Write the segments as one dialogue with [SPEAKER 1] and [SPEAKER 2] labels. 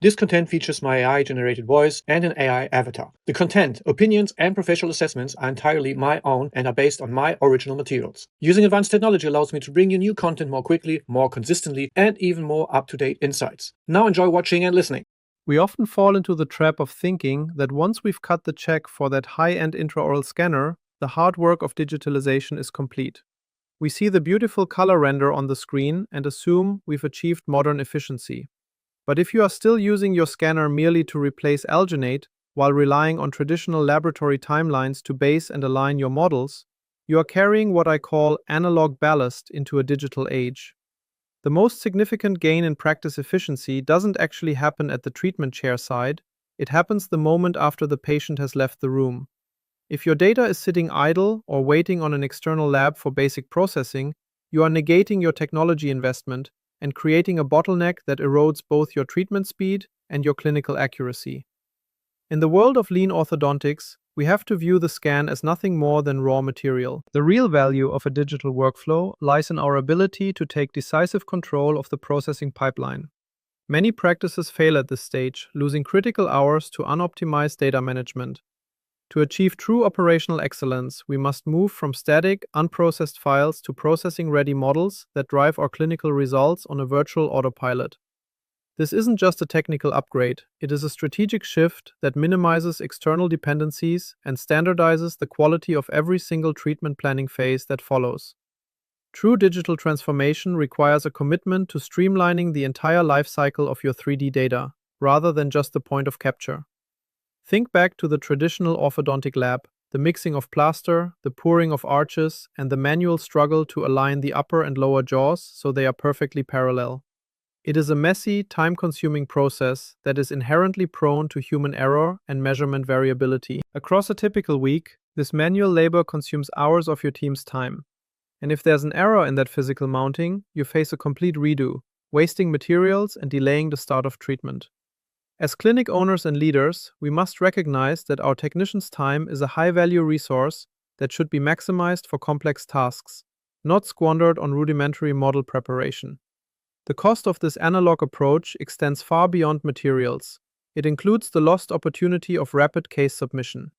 [SPEAKER 1] This content features my AI-generated voice and an AI avatar. The content, opinions, and professional assessments are entirely my own and are based on my original materials. Using advanced technology allows me to bring you new content more quickly, more consistently, and even more up-to-date insights. Now enjoy watching and listening.
[SPEAKER 2] We often fall into the trap of thinking that once we've cut the check for that high-end intraoral scanner, the hard work of digitalization is complete. We see the beautiful color render on the screen and assume we've achieved modern efficiency. But if you are still using your scanner merely to replace alginate while relying on traditional laboratory timelines to base and align your models, you are carrying what I call analog ballast into a digital age. The most significant gain in practice efficiency doesn't actually happen at the treatment chair side, it happens the moment after the patient has left the room. If your data is sitting idle or waiting on an external lab for basic processing, you are negating your technology investment and creating a bottleneck that erodes both your treatment speed and your clinical accuracy. In the world of lean orthodontics, we have to view the scan as nothing more than raw material. The real value of a digital workflow lies in our ability to take decisive control of the processing pipeline. Many practices fail at this stage, losing critical hours to unoptimized data management. To achieve true operational excellence, we must move from static, unprocessed files to processing-ready models that drive our clinical results on a virtual autopilot. This isn't just a technical upgrade, it is a strategic shift that minimizes external dependencies and standardizes the quality of every single treatment planning phase that follows. True digital transformation requires a commitment to streamlining the entire life cycle of your 3D data, rather than just the point of capture. Think back to the traditional orthodontic lab, the mixing of plaster, the pouring of arches, and the manual struggle to align the upper and lower jaws so they are perfectly parallel. It is a messy, time-consuming process that is inherently prone to human error and measurement variability. Across a typical week, this manual labor consumes hours of your team's time. And if there's an error in that physical mounting, you face a complete redo, wasting materials and delaying the start of treatment. As clinic owners and leaders, we must recognize that our technicians' time is a high-value resource that should be maximized for complex tasks, not squandered on rudimentary model preparation. The cost of this analog approach extends far beyond materials. It includes the lost opportunity of rapid case submission.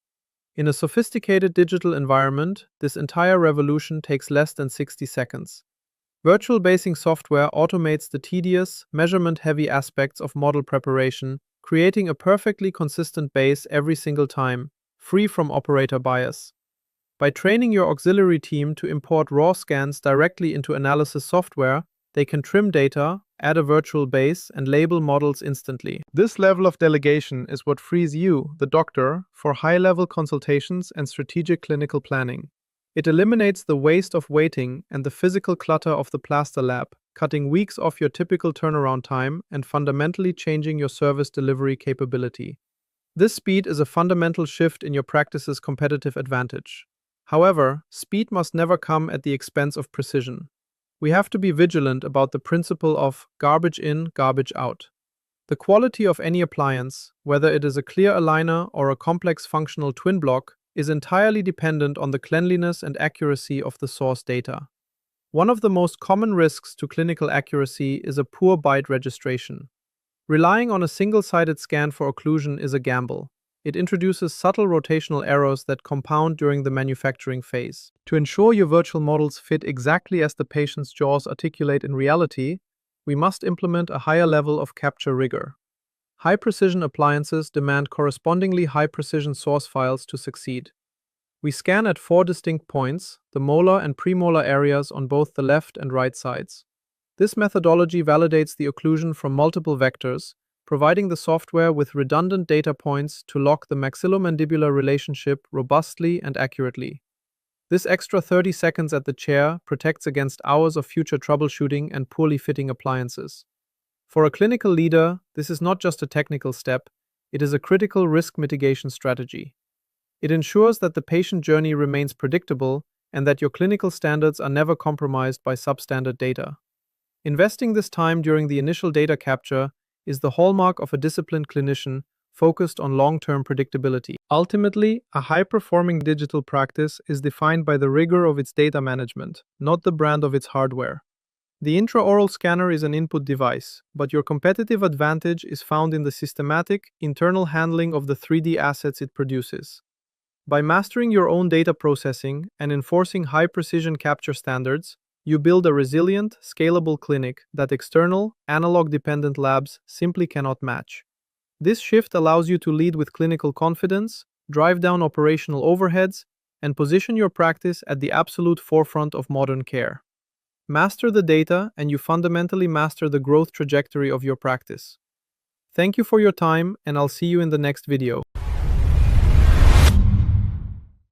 [SPEAKER 2] In a sophisticated digital environment, this entire revolution takes less than 60 seconds. Virtual basing software automates the tedious, measurement-heavy aspects of model preparation, creating a perfectly consistent base every single time, free from operator bias. By training your auxiliary team to import raw scans directly into analysis software, they can trim data, add a virtual base, and label models instantly. This level of delegation is what frees you, the doctor, for high-level consultations and strategic clinical planning. It eliminates the waste of waiting and the physical clutter of the plaster lab, cutting weeks off your typical turnaround time and fundamentally changing your service delivery capability. This speed is a fundamental shift in your practice's competitive advantage. However, speed must never come at the expense of precision. We have to be vigilant about the principle of garbage in, garbage out. The quality of any appliance, whether it is a clear aligner or a complex functional twin block, is entirely dependent on the cleanliness and accuracy of the source data. One of the most common risks to clinical accuracy is a poor bite registration. Relying on a single-sided scan for occlusion is a gamble. It introduces subtle rotational errors that compound during the manufacturing phase. To ensure your virtual models fit exactly as the patient's jaws articulate in reality, we must implement a higher level of capture rigor. High-precision appliances demand correspondingly high-precision source files to succeed. We scan at 4 distinct points, the molar and premolar areas on both the left and right sides. This methodology validates the occlusion from multiple vectors, providing the software with redundant data points to lock the maxillomandibular relationship robustly and accurately. This extra 30 seconds at the chair protects against hours of future troubleshooting and poorly fitting appliances. For a clinical leader, this is not just a technical step, it is a critical risk mitigation strategy. It ensures that the patient journey remains predictable and that your clinical standards are never compromised by substandard data. Investing this time during the initial data capture is the hallmark of a disciplined clinician focused on long-term predictability. Ultimately, a high-performing digital practice is defined by the rigor of its data management, not the brand of its hardware. The intraoral scanner is an input device, but your competitive advantage is found in the systematic, internal handling of the 3D assets it produces. By mastering your own data processing and enforcing high-precision capture standards, you build a resilient, scalable clinic that external, analog-dependent labs simply cannot match. This shift allows you to lead with clinical confidence, drive down operational overheads, and position your practice at the absolute forefront of modern care. Master the data, and you fundamentally master the growth trajectory of your practice. Thank you for your time, and I'll see you in the next video.